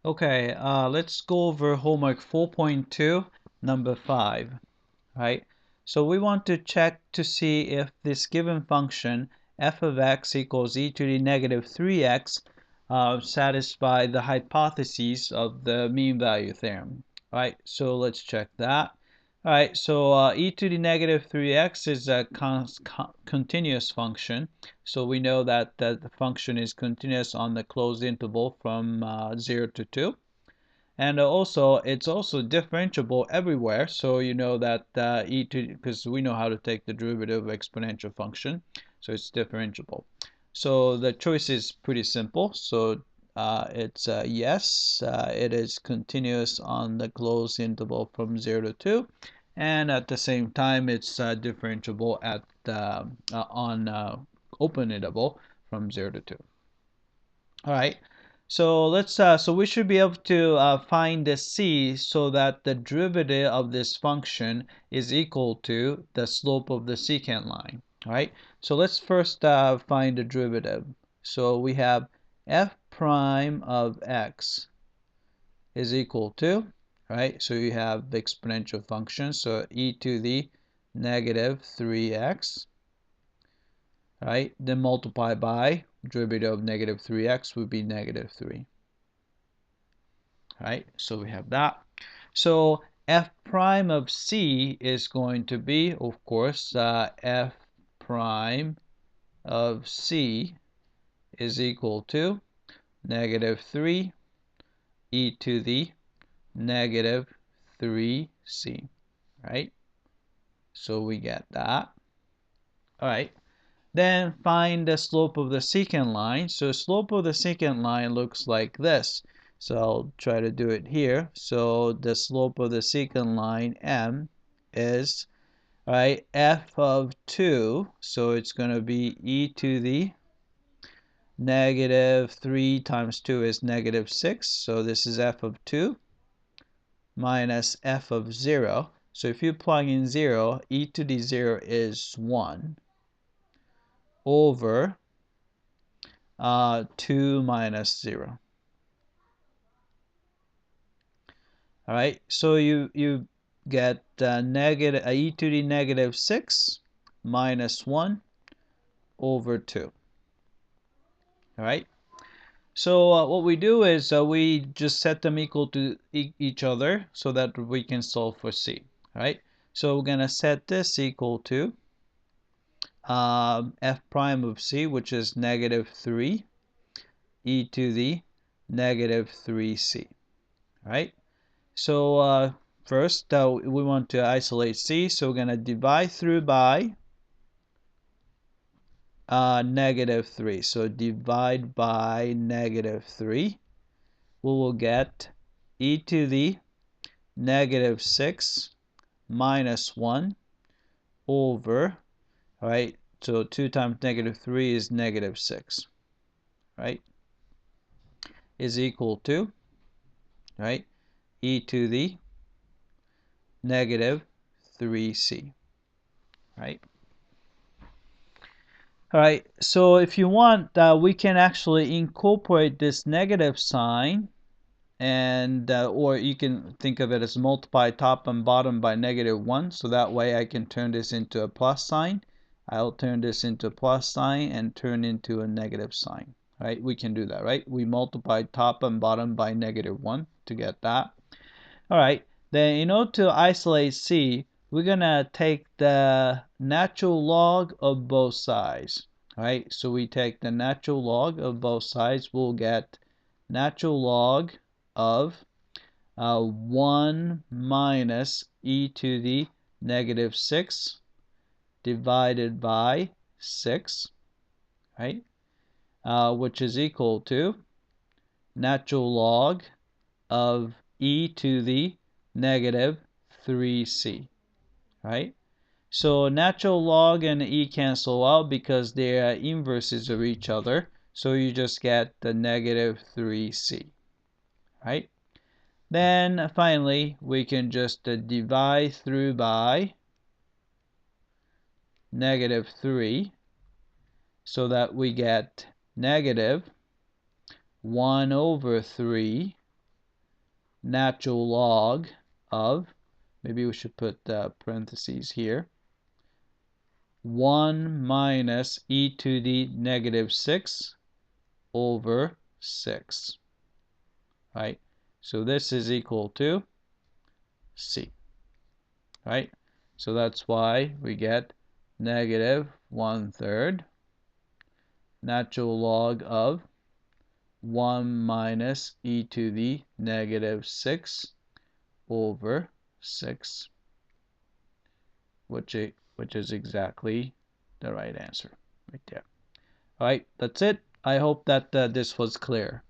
Okay, let's go over homework 4.2, number 5, right? So we want to check to see if this given function f of x equals e to the negative 3x satisfy the hypotheses of the mean value theorem, right? So let's check that. All right, so e to the negative 3x is a continuous function. So we know that the function is continuous on the closed interval from 0 to 2. And also, it's also differentiable everywhere. So you know that e to, because we know how to take the derivative of exponential function. So it's differentiable. So the choice is pretty simple. So it's yes, it is continuous on the closed interval from 0 to 2. And at the same time, it's differentiable at on open interval from 0 to 2. All right. So let's so we should be able to find the c so that the derivative of this function is equal to the slope of the secant line. All right. So let's first find the derivative. So we have f prime of x is equal to, right? So you have the exponential function, so e to the negative 3x, right? Then multiply by derivative of negative 3x would be negative 3. Right, so we have that. So f prime of c is going to be, of course, f prime of c is equal to negative 3 e to the negative 3c, right? So we get that. All right. Then find the slope of the secant line. So slope of the secant line looks like this. So I'll try to do it here. So the slope of the secant line m is, right, f of 2. So it's going to be e to the negative 3 times 2 is negative 6. So this is f of 2 minus f of 0. So if you plug in 0, e to the 0 is 1 over 2 minus 0. All right, so you get negative e to the negative 6 minus 1 over 2. All right, so what we do is we just set them equal to each other so that we can solve for c. All right, so we're going to set this equal to f prime of c, which is negative 3 e to the negative 3c. All right. So first we want to isolate c, so we're going to divide through by negative 3. So divide by negative 3. We will get e to the negative 6 minus 1 over, all right, so 2 times negative 3 is negative 6, right, is equal to, right, e to the negative 3c, right? All right, so if you want, we can actually incorporate this negative sign, and or you can think of it as multiply top and bottom by negative 1, so that way I can turn this into a plus sign. I'll turn this into a plus sign and turn into a negative sign. Right, we can do that, right? We multiply top and bottom by negative 1 to get that. All right, then in order to isolate c, we're gonna take the natural log of both sides. All right, so we take the natural log of both sides. We'll get natural log of 1 minus e to the negative 6 divided by 6, right? Which is equal to natural log of e to the negative 3c, right? So natural log and e cancel out because they are inverses of each other. So you just get the negative 3c, right? Then finally, we can just divide through by negative 3 so that we get negative 1 over 3 natural log of, maybe we should put parentheses here, 1 minus e to the negative 6 over 6, right? So this is equal to c, right? So that's why we get negative 1/3 natural log of 1 minus e to the negative 6 over 6, which is exactly the right answer right there. All right, that's it. I hope that this was clear.